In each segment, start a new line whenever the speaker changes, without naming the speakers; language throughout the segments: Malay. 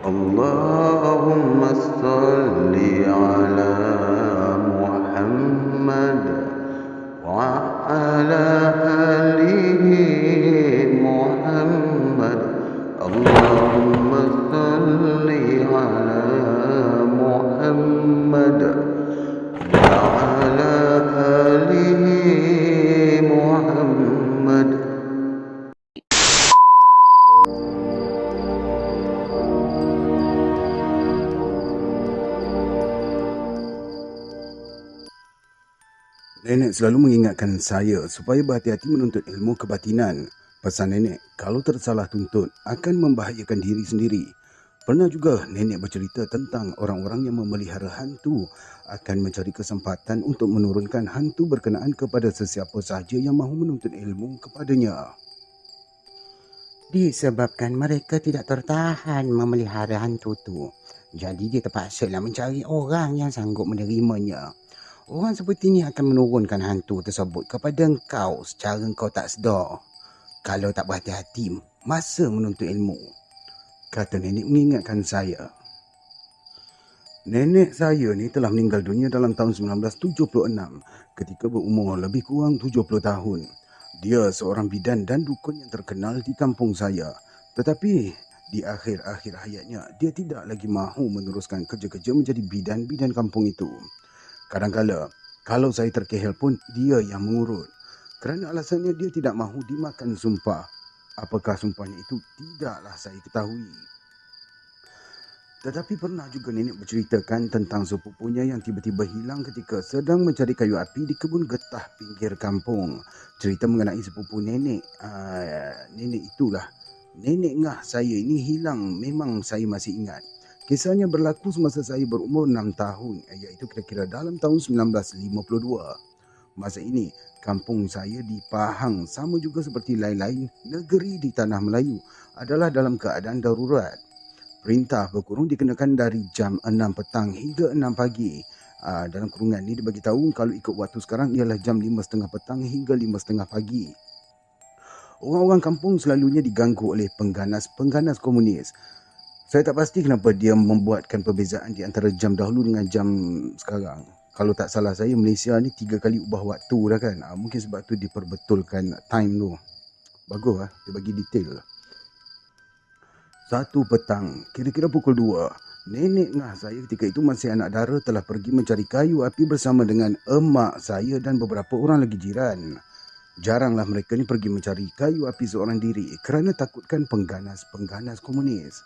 اللهم صل على محمد وعلى آله محمد. اللهم صل على محمد وعلى آله محمد.
Nenek selalu mengingatkan saya supaya berhati-hati menuntut ilmu kebatinan. Pesan nenek, kalau tersalah tuntut, akan membahayakan diri sendiri. Pernah juga nenek bercerita tentang orang-orang yang memelihara hantu akan mencari kesempatan untuk menurunkan hantu berkenaan kepada sesiapa sahaja yang mahu menuntut ilmu kepadanya.
Disebabkan mereka tidak tertahan memelihara hantu tu. Jadi dia terpaksalah mencari orang yang sanggup menerimanya. Orang seperti ini akan menurunkan hantu tersebut kepada engkau secara engkau tak sedar. Kalau tak berhati-hati masa menuntut ilmu.
Kata nenek mengingatkan saya. Nenek saya ni telah meninggal dunia dalam tahun 1976 ketika berumur lebih kurang 70 tahun. Dia seorang bidan dan dukun yang terkenal di kampung saya. Tetapi di akhir-akhir hayatnya, dia tidak lagi mahu meneruskan kerja-kerja menjadi bidan-bidan kampung itu. Kadang-kala, kalau saya terkehel pun dia yang mengurut. Kerana alasannya dia tidak mahu dimakan sumpah. Apakah sumpahnya itu tidaklah saya ketahui. Tetapi pernah juga nenek berceritakan tentang sepupunya yang tiba-tiba hilang ketika sedang mencari kayu api di kebun getah pinggir kampung. Cerita mengenai sepupu nenek, nenek itulah. Nenek ngah saya ini hilang, memang saya masih ingat. Kisahnya berlaku semasa saya berumur 6 tahun, iaitu kira-kira dalam tahun 1952. Masa ini, kampung saya di Pahang sama juga seperti lain-lain negeri di tanah Melayu adalah dalam keadaan darurat. Perintah berkurung dikenakan dari jam 6 petang hingga 6 pagi. Dalam kurungan ini dibagi tahu kalau ikut waktu sekarang ialah jam 5.30 petang hingga 5.30 pagi. Orang-orang kampung selalunya diganggu oleh pengganas komunis. Saya tak pasti kenapa dia membuatkan perbezaan di antara jam dahulu dengan jam sekarang. Kalau tak salah saya, Malaysia ni 3 kali ubah waktu dah kan. Mungkin sebab tu diperbetulkan time tu. Bagus dia bagi detail. 1 petang, kira-kira pukul 2. Nenek ngah saya ketika itu masih anak dara telah pergi mencari kayu api bersama dengan emak saya dan beberapa orang lagi jiran. Jaranglah mereka ni pergi mencari kayu api seorang diri kerana takutkan pengganas komunis.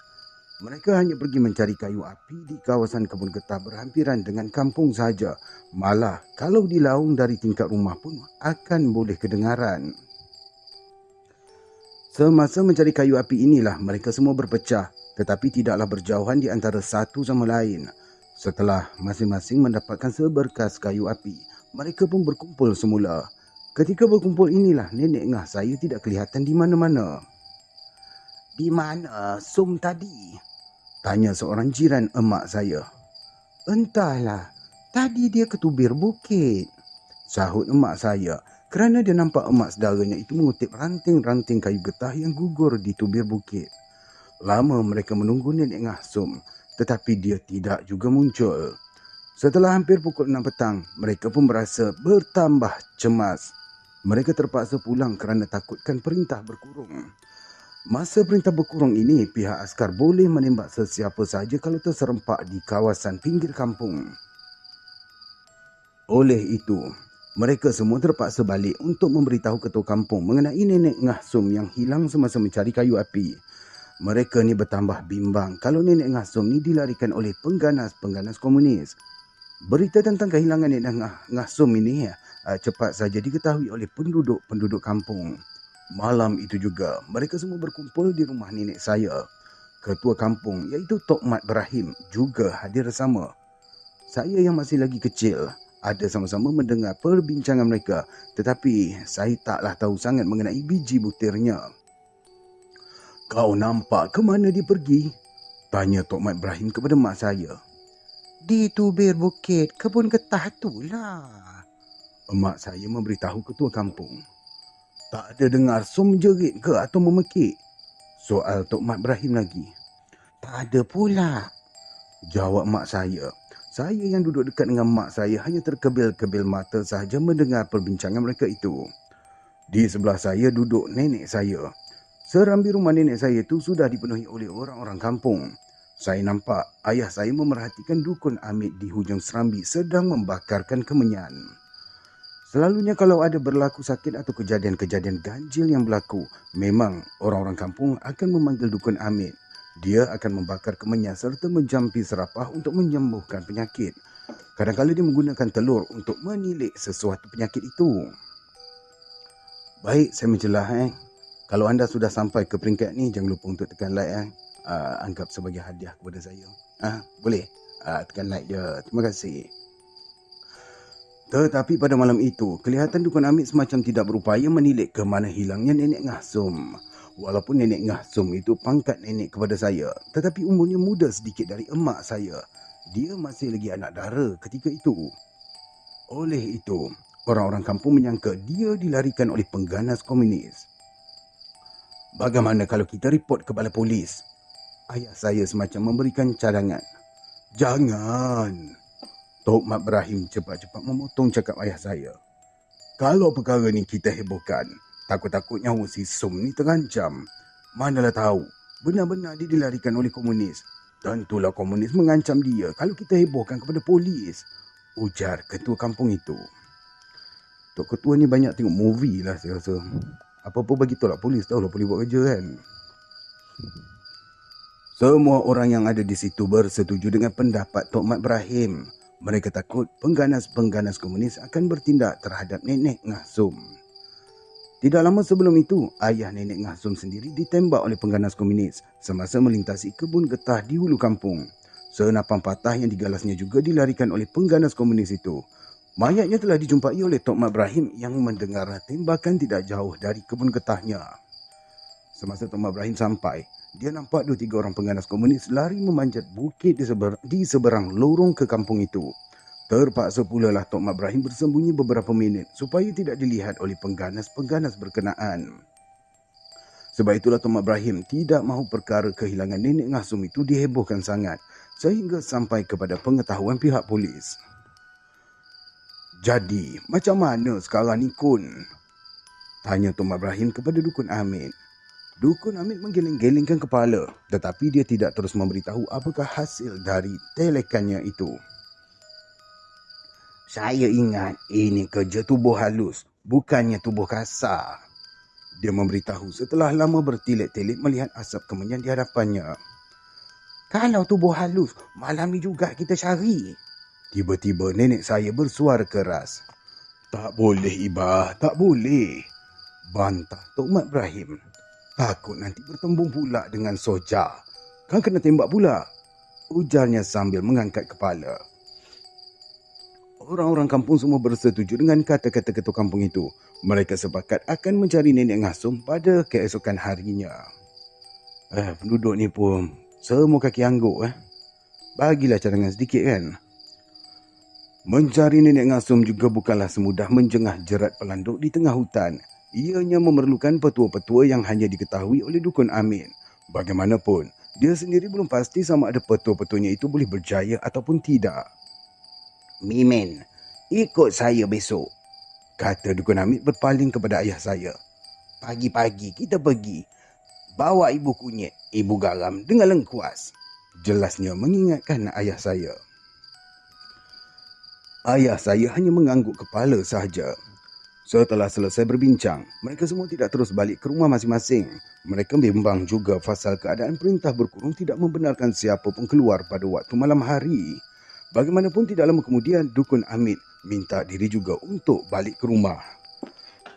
Mereka hanya pergi mencari kayu api di kawasan kebun getah berhampiran dengan kampung sahaja. Malah kalau dilaung dari tingkat rumah pun akan boleh kedengaran. Semasa mencari kayu api inilah mereka semua berpecah, tetapi tidaklah berjauhan di antara satu sama lain. Setelah masing-masing mendapatkan seberkas kayu api, mereka pun berkumpul semula. Ketika berkumpul inilah nenek ngah saya tidak kelihatan di mana-mana.
Di mana Sum tadi?
Tanya seorang jiran emak saya.
Entahlah, tadi dia ke tubir bukit.
Sahut emak saya kerana dia nampak emak saudaranya itu mengutip ranting-ranting kayu getah yang gugur di tubir bukit. Lama mereka menunggu nenek ngah Sum, tetapi dia tidak juga muncul. Setelah hampir pukul 6 petang, mereka pun merasa bertambah cemas. Mereka terpaksa pulang kerana takutkan perintah berkurung. Masa perintah berkurung ini, pihak askar boleh menembak sesiapa sahaja kalau terserempak di kawasan pinggir kampung. Oleh itu, mereka semua terpaksa balik untuk memberitahu ketua kampung mengenai nenek ngah Sum yang hilang semasa mencari kayu api. Mereka ni bertambah bimbang kalau nenek ngah Sum ni dilarikan oleh pengganas komunis. Berita tentang kehilangan nenek ngah Sum ini cepat saja diketahui oleh penduduk kampung. Malam itu juga, mereka semua berkumpul di rumah nenek saya. Ketua kampung iaitu Tok Mat Ibrahim juga hadir bersama. Saya yang masih lagi kecil ada sama-sama mendengar perbincangan mereka, tetapi saya taklah tahu sangat mengenai biji butirnya. Kau nampak ke mana dia pergi? Tanya Tok Mat Ibrahim kepada mak saya.
Di tubir bukit kebun getah tu lah.
Emak saya memberitahu ketua kampung. Tak ada dengar Sum jerit ke atau memekik? Soal Tok Mat Ibrahim lagi.
Tak ada pula.
Jawab mak saya. Saya yang duduk dekat dengan mak saya hanya terkebil-kebil mata sahaja mendengar perbincangan mereka itu. Di sebelah saya duduk nenek saya. Serambi rumah nenek saya itu sudah dipenuhi oleh orang-orang kampung. Saya nampak ayah saya memerhatikan dukun Amit di hujung serambi sedang membakarkan kemenyan. Selalunya kalau ada berlaku sakit atau kejadian-kejadian ganjil yang berlaku, memang orang-orang kampung akan memanggil dukun Amit. Dia akan membakar kemenyan serta menjampi serapah untuk menyembuhkan penyakit. Kadang-kadang dia menggunakan telur untuk menilik sesuatu penyakit itu. Baik, saya mencelah. Kalau anda sudah sampai ke peringkat ni, jangan lupa untuk tekan like. Anggap sebagai hadiah kepada saya. Boleh? Tekan like je. Terima kasih. Tetapi pada malam itu, kelihatan dukun Amit semacam tidak berupaya menilik ke mana hilangnya Nenek Ngasum. Walaupun Nenek Ngasum itu pangkat nenek kepada saya, tetapi umurnya muda sedikit dari emak saya. Dia masih lagi anak dara ketika itu. Oleh itu, orang-orang kampung menyangka dia dilarikan oleh pengganas komunis. Bagaimana kalau kita report ke balai polis? Ayah saya semacam memberikan cadangan. Jangan. Tok Mat Ibrahim cepat-cepat memotong cakap ayah saya. Kalau perkara ni kita hebohkan, takut-takut nyawa si Som ni terancam. Manalah tahu, benar-benar dia dilarikan oleh komunis. Tentulah komunis mengancam dia kalau kita hebohkan kepada polis, ujar ketua kampung itu. Tok ketua ni banyak tengok movie lah saya rasa. Apa-apa bagi tolak polis, tahulah polis buat kerja kan. Semua orang yang ada di situ bersetuju dengan pendapat Tok Mat Ibrahim. Mereka takut pengganas-pengganas komunis akan bertindak terhadap Nenek Ngasum. Tidak lama sebelum itu, ayah Nenek Ngasum sendiri ditembak oleh pengganas komunis semasa melintasi kebun getah di hulu kampung. Senapan patah yang digalasnya juga dilarikan oleh pengganas komunis itu. Mayatnya telah dijumpai oleh Tok Mat Ibrahim yang mendengar tembakan tidak jauh dari kebun getahnya. Semasa Tok Mat Ibrahim sampai, dia nampak 2-3 orang pengganas komunis lari memanjat bukit di seberang lorong ke kampung itu. Terpaksa pula lah Tok Mat Ibrahim bersembunyi beberapa minit supaya tidak dilihat oleh pengganas-pengganas berkenaan. Sebab itulah Tok Mat Ibrahim tidak mahu perkara kehilangan Nenek Ngasum itu dihebohkan sangat sehingga sampai kepada pengetahuan pihak polis. Jadi, macam mana sekarang ni Kun? Tanya Tok Mat Ibrahim kepada Dukun Amit. Dukun Amit menggeleng-gelengkan kepala, tetapi dia tidak terus memberitahu apakah hasil dari telekannya itu. Saya ingat ini kerja tubuh halus, bukannya tubuh kasar. Dia memberitahu setelah lama bertilik-tilik melihat asap kemenyan di hadapannya. Kalau tubuh halus, malam ni juga kita cari. Tiba-tiba nenek saya bersuara keras. Tak boleh Ibah, tak boleh. Bantah Tok Mat Ibrahim. Takut nanti bertembung pula dengan soja. Kan kena tembak pula. Ujarnya sambil mengangkat kepala. Orang-orang kampung semua bersetuju dengan kata-kata ketua kampung itu. Mereka sepakat akan mencari Nenek Ngasum pada keesokan harinya. Penduduk ni pun semua kaki angguk. Bagilah cadangan sedikit kan. Mencari Nenek Ngasum juga bukanlah semudah menjengah jerat pelanduk di tengah hutan. Ianya memerlukan petua-petua yang hanya diketahui oleh Dukun Amit. Bagaimanapun, dia sendiri belum pasti sama ada petua-petuanya itu boleh berjaya ataupun tidak. Mimin, ikut saya besok, kata Dukun Amit berpaling kepada ayah saya. Pagi-pagi kita pergi. Bawa ibu kunyit, ibu garam dengan lengkuas. Jelasnya mengingatkan ayah saya. Ayah saya hanya mengangguk kepala sahaja. Setelah selesai berbincang, mereka semua tidak terus balik ke rumah masing-masing. Mereka bimbang juga pasal keadaan perintah berkurung tidak membenarkan siapa pun keluar pada waktu malam hari. Bagaimanapun tidak lama kemudian, Dukun Amit minta diri juga untuk balik ke rumah.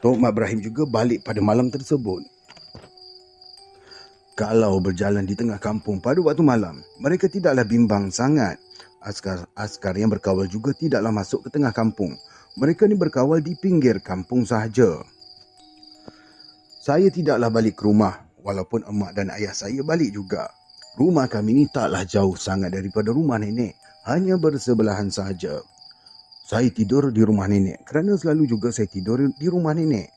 Tok Mat Ibrahim juga balik pada malam tersebut. Kalau berjalan di tengah kampung pada waktu malam, mereka tidaklah bimbang sangat. Askar yang berkawal juga tidaklah masuk ke tengah kampung. Mereka ni berkawal di pinggir kampung sahaja. Saya tidaklah balik ke rumah, walaupun emak dan ayah saya balik juga. Rumah kami ni taklah jauh sangat daripada rumah nenek, hanya bersebelahan sahaja. Saya tidur di rumah nenek kerana selalu juga saya tidur di rumah nenek.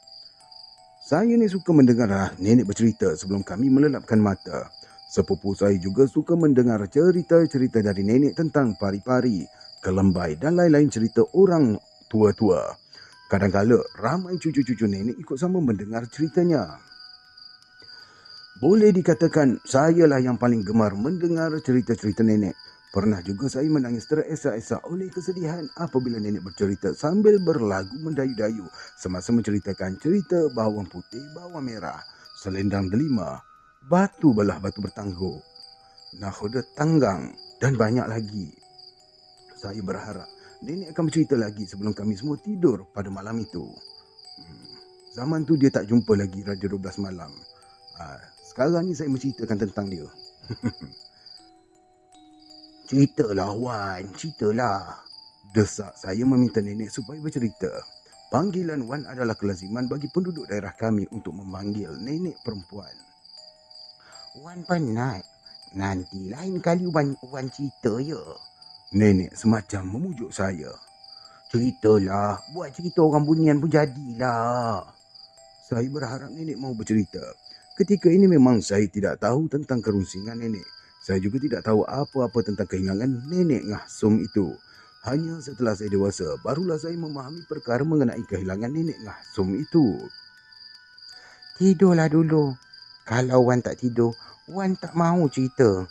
Saya ni suka mendengar nenek bercerita sebelum kami melelapkan mata. Sepupu saya juga suka mendengar cerita-cerita dari nenek tentang pari-pari, kelembai dan lain-lain cerita orang tua-tua. Kadang-kala ramai cucu-cucu nenek ikut sama mendengar ceritanya. Boleh dikatakan sayalah yang paling gemar mendengar cerita-cerita nenek. Pernah juga saya menangis teresak-esak oleh kesedihan apabila nenek bercerita sambil berlagu mendayu-dayu semasa menceritakan cerita bawang putih, bawang merah, selendang delima, batu belah batu bertangguh, nakhoda tanggang dan banyak lagi. Saya berharap nenek akan bercerita lagi sebelum kami semua tidur pada malam itu. Zaman tu dia tak jumpa lagi Radio 12 malam. Sekarang ni saya menceritakan tentang dia. Ceritalah Wan, ceritalah. Desak saya meminta nenek supaya bercerita. Panggilan Wan adalah kelaziman bagi penduduk daerah kami untuk memanggil nenek perempuan.
Wan penat. Nanti lain kali Wan cerita ya.
Nenek semacam memujuk saya.
Ceritalah. Buat cerita orang bunian pun jadilah.
Saya berharap nenek mau bercerita. Ketika ini memang saya tidak tahu tentang kerusingan nenek. Saya juga tidak tahu apa-apa tentang kehilangan nenek Ngah Sum itu. Hanya setelah saya dewasa, barulah saya memahami perkara mengenai kehilangan nenek Ngah Sum itu.
Tidurlah dulu. Kalau Wan tak tidur, Wan tak mahu cerita.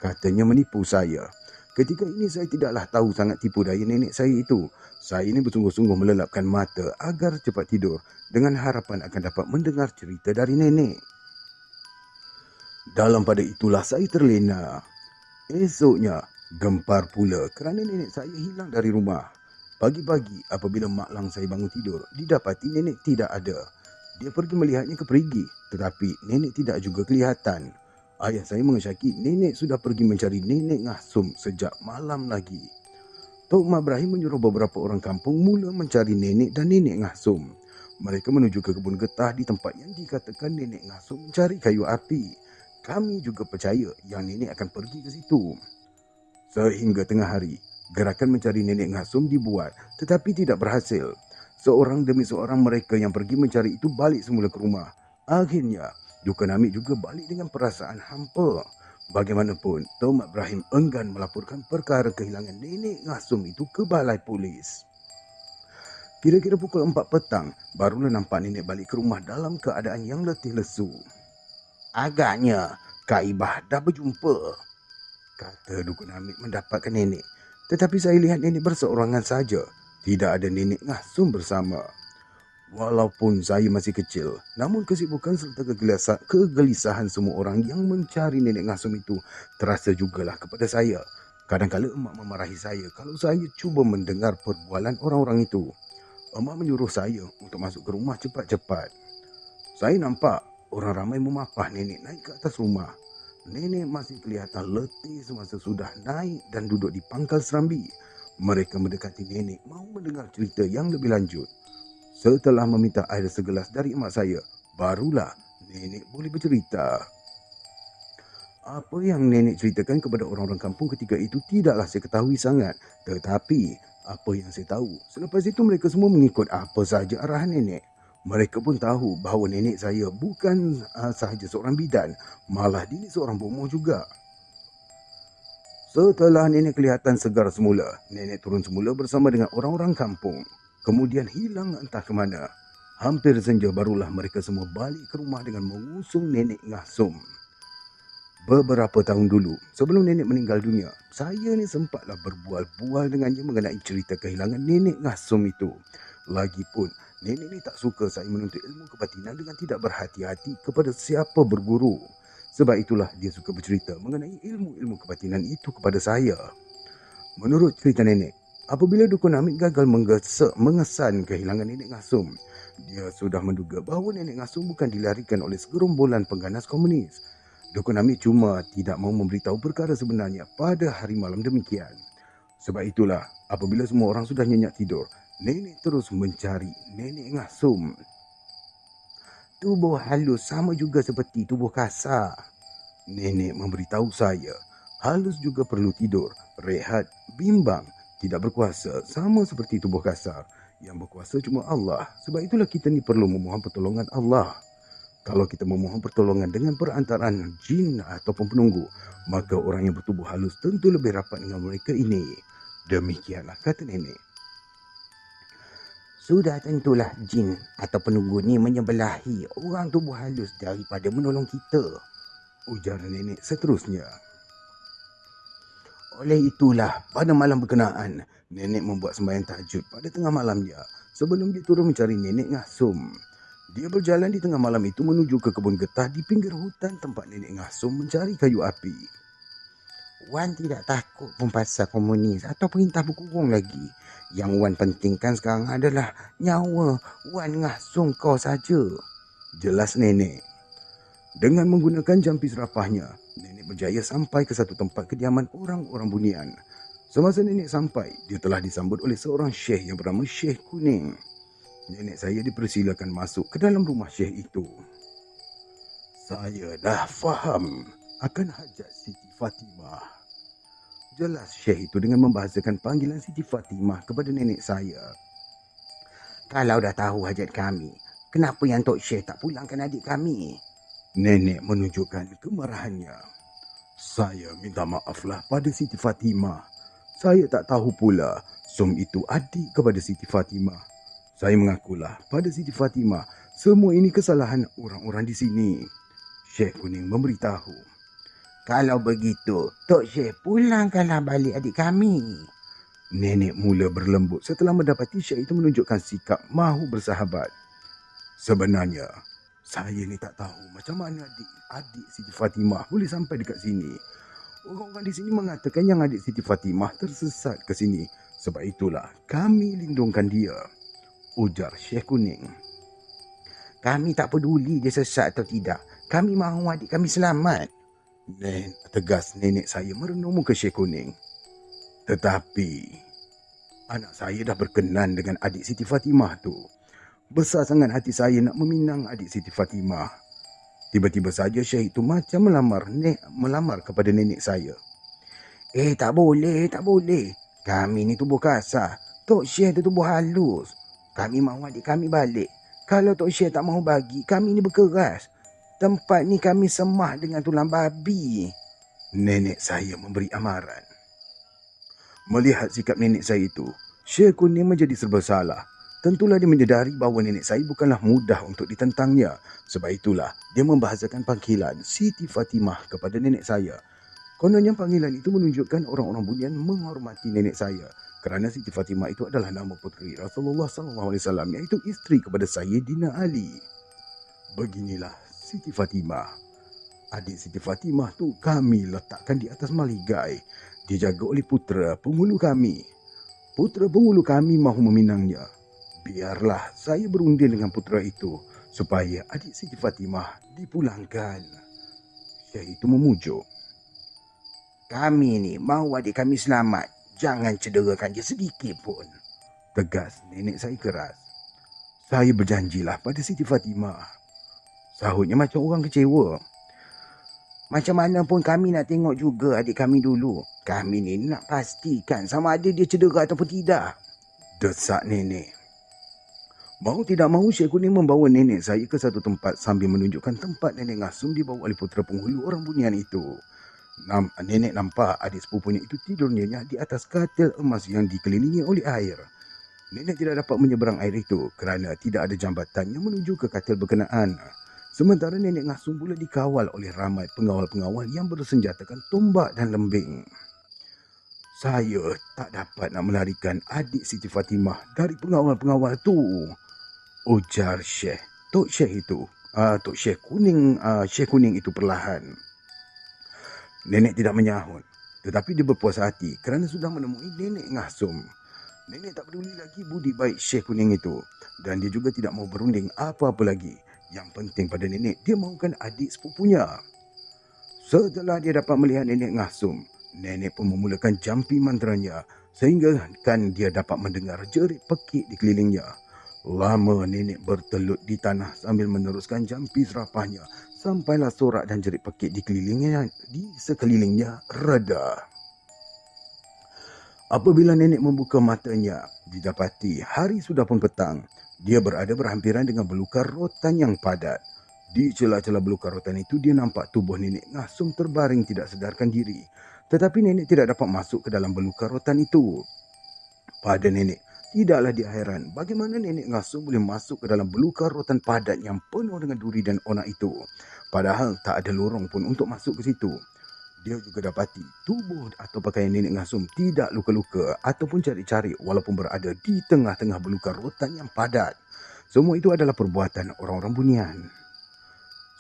Katanya menipu saya. Ketika ini saya tidaklah tahu sangat tipu daya nenek saya itu. Saya ini bersungguh-sungguh melelapkan mata agar cepat tidur dengan harapan akan dapat mendengar cerita dari nenek. Dalam pada itulah saya terlena. Esoknya, gempar pula kerana nenek saya hilang dari rumah. Pagi-pagi apabila mak lang saya bangun tidur, didapati nenek tidak ada. Dia pergi melihatnya ke perigi, tetapi nenek tidak juga kelihatan. Ayah saya mengesyaki nenek sudah pergi mencari nenek Ngah Sum sejak malam lagi. Tok Mak Ibrahim menyuruh beberapa orang kampung mula mencari nenek dan nenek Ngah Sum. Mereka menuju ke kebun getah di tempat yang dikatakan nenek Ngah Sum mencari kayu api. Kami juga percaya yang nenek akan pergi ke situ. Sehingga tengah hari, gerakan mencari nenek Ngah Sum dibuat tetapi tidak berhasil. Seorang demi seorang mereka yang pergi mencari itu balik semula ke rumah. Akhirnya, Dukun Hamid juga balik dengan perasaan hampa. Bagaimanapun, Tok Mak Ibrahim enggan melaporkan perkara kehilangan nenek Ngah Sum itu ke balai polis. Kira-kira pukul 4 petang, barulah nampak nenek balik ke rumah dalam keadaan yang letih lesu.
Agaknya Kak Ibah dah berjumpa,
kata Dukun Hamid mendapatkan nenek. Tetapi saya lihat nenek berseorangan saja. Tidak ada nenek Ngah Sum bersama. Walaupun saya masih kecil, namun kesibukan serta kegelisahan semua orang yang mencari nenek Ngah Sum itu terasa jugalah kepada saya. Kadang-kala emak memarahi saya kalau saya cuba mendengar perbualan orang-orang itu. Emak menyuruh saya untuk masuk ke rumah cepat-cepat. Saya nampak orang ramai memapah nenek naik ke atas rumah. Nenek masih kelihatan letih semasa sudah naik dan duduk di pangkal serambi. Mereka mendekati nenek mahu mendengar cerita yang lebih lanjut. Setelah meminta air segelas dari emak saya, barulah nenek boleh bercerita. Apa yang nenek ceritakan kepada orang-orang kampung ketika itu tidaklah saya ketahui sangat. Tetapi apa yang saya tahu, selepas itu mereka semua mengikut apa sahaja arahan nenek. Mereka pun tahu bahawa nenek saya bukan sahaja seorang bidan, malah dia seorang bomoh juga. Setelah nenek kelihatan segar semula, nenek turun semula bersama dengan orang-orang kampung. Kemudian hilang entah ke mana. Hampir senja barulah mereka semua balik ke rumah dengan mengusung nenek Ngah Sum. Beberapa tahun dulu, sebelum nenek meninggal dunia, saya ni sempatlah berbual-bual dengannya mengenai cerita kehilangan nenek Ngah Sum itu. Lagipun, nenek ni tak suka saya menuntut ilmu kebatinan dengan tidak berhati-hati kepada siapa berguru. Sebab itulah dia suka bercerita mengenai ilmu-ilmu kebatinan itu kepada saya. Menurut cerita nenek, apabila Dukun Hamid gagal mengesan kehilangan nenek Ngah Sum, dia sudah menduga bahawa nenek Ngah Sum bukan dilarikan oleh segerombolan pengganas komunis. Dukun Hamid cuma tidak mahu memberitahu perkara sebenarnya pada hari malam demikian. Sebab itulah, apabila semua orang sudah nyenyak tidur, nenek terus mencari nenek Ngah Sum.
Tubuh halus sama juga seperti tubuh kasar,
nenek memberitahu saya. Halus juga perlu tidur, rehat, bimbang, tidak berkuasa sama seperti tubuh kasar. Yang berkuasa cuma Allah. Sebab itulah kita ni perlu memohon pertolongan Allah. Kalau kita memohon pertolongan dengan perantaraan jin ataupun penunggu, maka orang yang bertubuh halus tentu lebih rapat dengan mereka ini. Demikianlah kata nenek.
Sudah tentulah jin atau penunggu ni menyebelahi orang tubuh halus daripada menolong kita.
Ujar nenek seterusnya.
Oleh itulah,
Pada malam berkenaan, nenek membuat sembahyang tahajud pada tengah malamnya sebelum dia turun mencari nenek Ngasum. Dia berjalan di tengah malam itu menuju ke kebun getah di pinggir hutan tempat nenek Ngasum mencari kayu api.
Wan tidak takut pun pasal komunis atau perintah berkurung lagi. Yang Wan pentingkan sekarang adalah nyawa Wan Ngasum kau saja.
Jelas nenek. Dengan menggunakan jampi serapahnya, nenek berjaya sampai ke satu tempat kediaman orang-orang bunian. Semasa nenek sampai, dia telah disambut oleh seorang syekh yang bernama Syekh Kuning. Nenek saya dipersilakan masuk ke dalam rumah syekh itu. Saya dah faham akan hajat Siti Fatimah. Jelas syekh itu dengan membahasakan panggilan Siti Fatimah kepada nenek saya.
Kalau dah tahu hajat kami, kenapa yang Tok Syekh tak pulangkan adik kami?
Nenek menunjukkan kemarahannya. Saya minta maaflah pada Siti Fatimah. Saya tak tahu pula Som itu adik kepada Siti Fatimah. Saya mengakulah pada Siti Fatimah semua ini kesalahan orang-orang di sini. Syekh Kuning memberitahu.
Kalau begitu, Tok Syekh pulangkanlah balik adik kami.
Nenek mula berlembut setelah mendapati syekh itu menunjukkan sikap mahu bersahabat. Sebenarnya, saya ni tak tahu macam mana adik Siti Fatimah boleh sampai dekat sini. Orang-orang di sini mengatakan yang adik Siti Fatimah tersesat ke sini. Sebab itulah kami lindungkan dia. Ujar Syekh Kuning.
Kami tak peduli dia sesat atau tidak. Kami mahu adik kami selamat.
Tegas nenek saya merenung muka Syekh Kuning. Tetapi, anak saya dah berkenan dengan adik Siti Fatimah tu. Besar sangat hati saya nak meminang adik Siti Fatimah. Tiba-tiba saja Syekh itu macam melamar kepada nenek saya.
Tak boleh, tak boleh. Kami ni tubuh kasar. Tok Syekh tu tubuh halus. Kami mahu adik kami balik. Kalau Tok Syekh tak mahu bagi, kami ni berkeras. Tempat ni kami semah dengan tulang babi.
Nenek saya memberi amaran. Melihat sikap nenek saya itu, Syekh Kuning menjadi serba salah. Tentulah dia menyedari bahawa nenek saya bukanlah mudah untuk ditentangnya. Sebab itulah dia membahasakan panggilan Siti Fatimah kepada nenek saya. Kononnya panggilan itu menunjukkan orang-orang bunian menghormati nenek saya. Kerana Siti Fatimah itu adalah nama puteri Rasulullah SAW, iaitu isteri kepada Sayyidina Ali. Beginilah Siti Fatimah. Adik Siti Fatimah tu kami letakkan di atas maligai. Dijaga oleh putera penghulu kami. Putera penghulu kami mahu meminangnya. Biarlah saya berunding dengan putera itu supaya adik Siti Fatimah dipulangkan. Syekh itu memujuk.
Kami ni mahu adik kami selamat. Jangan cederakan dia sedikit pun.
Tegas nenek saya keras. Saya berjanjilah pada Siti Fatimah. Sahutnya macam orang kecewa.
Macam mana pun kami nak tengok juga adik kami dulu. Kami ni nak pastikan sama ada dia cedera ataupun tidak.
Desak nenek. Mau tidak mahu Syekh Kuning membawa nenek saya ke satu tempat sambil menunjukkan tempat nenek Ngasum dibawa oleh putera penghulu orang bunian itu. Nenek nampak adik sepupunya itu tidur nyenyak di atas katil emas yang dikelilingi oleh air. Nenek tidak dapat menyeberang air itu kerana tidak ada jambatan yang menuju ke katil berkenaan. Sementara nenek Ngasum pula dikawal oleh ramai pengawal-pengawal yang bersenjatakan tombak dan lembing. Saya tak dapat nak melarikan adik Siti Fatimah dari pengawal-pengawal tu. Ujar Syekh. Tok Syekh itu. Tok Syekh Kuning. Syekh Kuning itu perlahan. Nenek tidak menyahut. Tetapi dia berpuas hati kerana sudah menemui nenek Ngasum. Nenek tak peduli lagi budi baik Syekh Kuning itu. Dan dia juga tidak mahu berunding apa-apa lagi. Yang penting pada nenek, dia mahukan adik sepupunya. Setelah dia dapat melihat nenek Ngasum, nenek pun memulakan jampi mantranya. Sehingga kan dia dapat mendengar jerit pekik di kelilingnya. Lama nenek bertelut di tanah sambil meneruskan jampi serapahnya. Sampailah sorak dan jerit pekik di sekelilingnya reda. Apabila nenek membuka matanya, didapati hari sudah pun petang. Dia berada berhampiran dengan belukar rotan yang padat. Di celah-celah belukar rotan itu dia nampak tubuh Nenek Ngasum terbaring tidak sedarkan diri. Tetapi nenek tidak dapat masuk ke dalam belukar rotan itu. Pada nenek, tidaklah dia heran bagaimana Nenek Ngasum boleh masuk ke dalam belukar rotan padat yang penuh dengan duri dan onak itu. Padahal tak ada lorong pun untuk masuk ke situ. Dia juga dapati tubuh atau pakaian Nenek Ngasum tidak luka-luka ataupun cari-cari walaupun berada di tengah-tengah belukar rotan yang padat. Semua itu adalah perbuatan orang-orang bunian.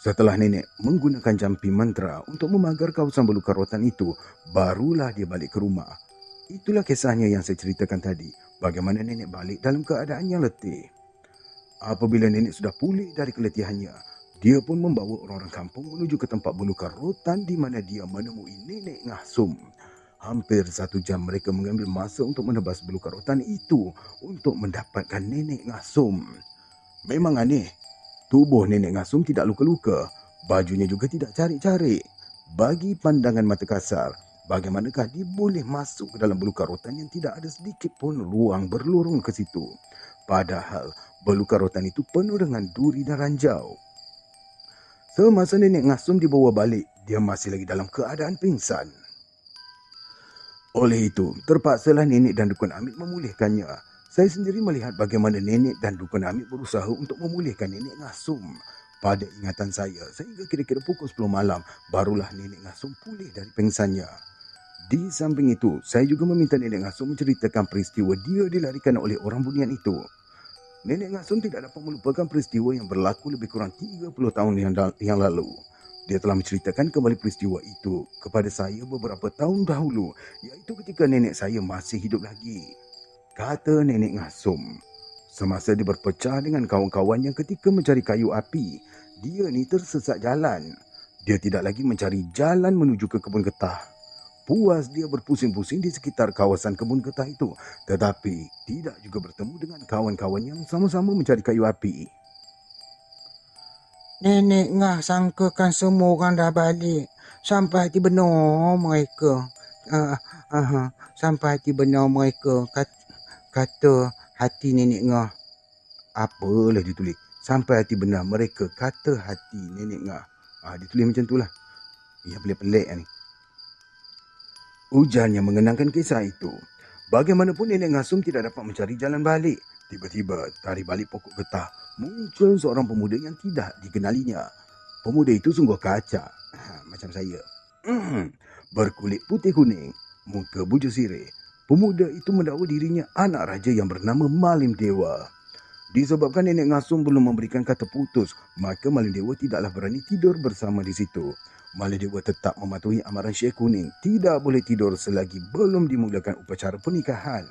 Setelah nenek menggunakan jampi mantra untuk memagar kawasan belukar rotan itu, barulah dia balik ke rumah. Itulah kisahnya yang saya ceritakan tadi, bagaimana nenek balik dalam keadaan yang letih. Apabila nenek sudah pulih dari keletihannya, dia pun membawa orang-orang kampung menuju ke tempat belukar rotan di mana dia menemui Nenek Ngasum. Hampir 1 jam mereka mengambil masa untuk menebas belukar rotan itu untuk mendapatkan Nenek Ngasum. Memang aneh, tubuh Nenek Ngasum tidak luka-luka, bajunya juga tidak carik-carik. Bagi pandangan mata kasar, bagaimanakah dia boleh masuk ke dalam belukar rotan yang tidak ada sedikit pun ruang berlorong ke situ? Padahal belukar rotan itu penuh dengan duri dan ranjau. Semasa Nenek Ngasum dibawa balik, dia masih lagi dalam keadaan pingsan. Oleh itu, terpaksalah Nenek dan Dukun Amit memulihkannya. Saya sendiri melihat bagaimana Nenek dan Dukun Amit berusaha untuk memulihkan Nenek Ngasum. Pada ingatan saya, sehingga kira-kira pukul 10 malam, barulah Nenek Ngasum pulih dari pingsannya. Di samping itu, saya juga meminta Nenek Ngasum menceritakan peristiwa dia dilarikan oleh orang bunian itu. Nenek Ngasum tidak dapat melupakan peristiwa yang berlaku lebih kurang 30 tahun yang lalu. Dia telah menceritakan kembali peristiwa itu kepada saya beberapa tahun dahulu, iaitu ketika nenek saya masih hidup lagi. Kata Nenek Ngasum, semasa dia berpecah dengan kawan-kawannya ketika mencari kayu api, dia ni tersesat jalan. Dia tidak lagi mencari jalan menuju ke kebun getah. Puas dia berpusing-pusing di sekitar kawasan kebun getah itu, tetapi tidak juga bertemu dengan kawan-kawan yang sama-sama mencari kayu api.
Nenek ngah sangkakan semua orang dah balik. Sampai hati benar mereka. Sampai hati benar mereka. Kata hati nenek ngah.
Apalah ditulis? Sampai hati benar mereka, kata hati nenek ngah. Ditulis macam tu lah. Yang pelik-pelik ni. Ujar yang mengenangkan kisah itu. Bagaimanapun Nenek Ngasum tidak dapat mencari jalan balik. Tiba-tiba, dari balik pokok getah, muncul seorang pemuda yang tidak dikenalinya. Pemuda itu sungguh kacak. Macam saya. Berkulit putih kuning, muka bujur sirih. Pemuda itu mendakwa dirinya anak raja yang bernama Malim Dewa. Disebabkan Nenek Ngasum belum memberikan kata putus, maka Malim Dewa tidaklah berani tidur bersama di situ. Malim Dewa tetap mematuhi amaran Syekh Kuning, tidak boleh tidur selagi belum dimulakan upacara pernikahan.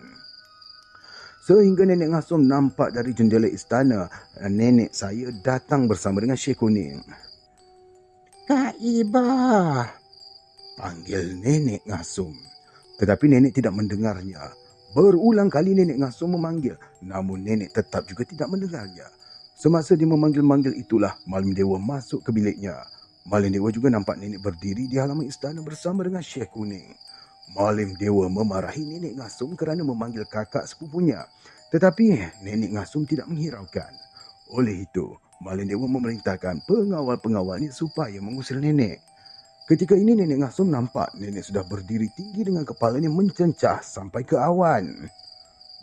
Sehingga Nenek Ngasum nampak dari jendela istana, nenek saya datang bersama dengan Syekh Kuning.
Kak Ibah,
Panggil Nenek Ngasum. Tetapi nenek tidak mendengarnya. Berulang kali Nenek Ngasum memanggil, namun nenek tetap juga tidak mendengarnya. Semasa dia memanggil-manggil itulah Malim Dewa masuk ke biliknya. Malim Dewa juga nampak nenek berdiri di halaman istana bersama dengan Syekh Kuning. Malim Dewa memarahi Nenek Ngasum kerana memanggil kakak sepupunya. Tetapi Nenek Ngasum tidak menghiraukan. Oleh itu, Malim Dewa memerintahkan pengawal-pengawalnya supaya mengusir nenek. Ketika ini Nenek Ngasum nampak nenek sudah berdiri tinggi dengan kepalanya mencencah sampai ke awan.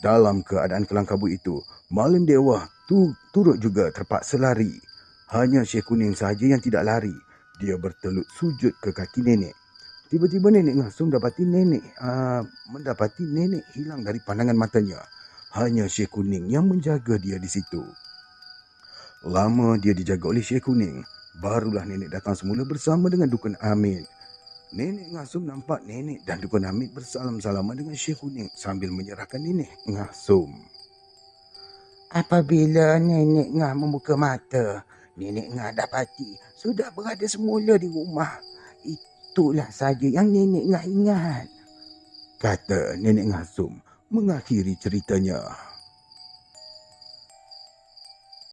Dalam keadaan kelam kabut itu, Malim Dewa turut juga terpaksa lari. Hanya Syekh Kuning sahaja yang tidak lari. Dia berteluk sujud ke kaki nenek. Tiba-tiba Nenek Ngasum mendapati nenek hilang dari pandangan matanya. Hanya Syekh Kuning yang menjaga dia di situ. Lama dia dijaga oleh Syekh Kuning. Barulah nenek datang semula bersama dengan Dukun Amit. Nenek Ngasum nampak nenek dan Dukun Amit bersalam-salaman dengan Syekh Kuning sambil menyerahkan Nenek Ngasum.
apabila nenek ngah membuka mata, nenek ngah dapati sudah berada semula di rumah. Itulah saja yang nenek ngah ingat.
Kata Nenek Ngasum mengakhiri ceritanya.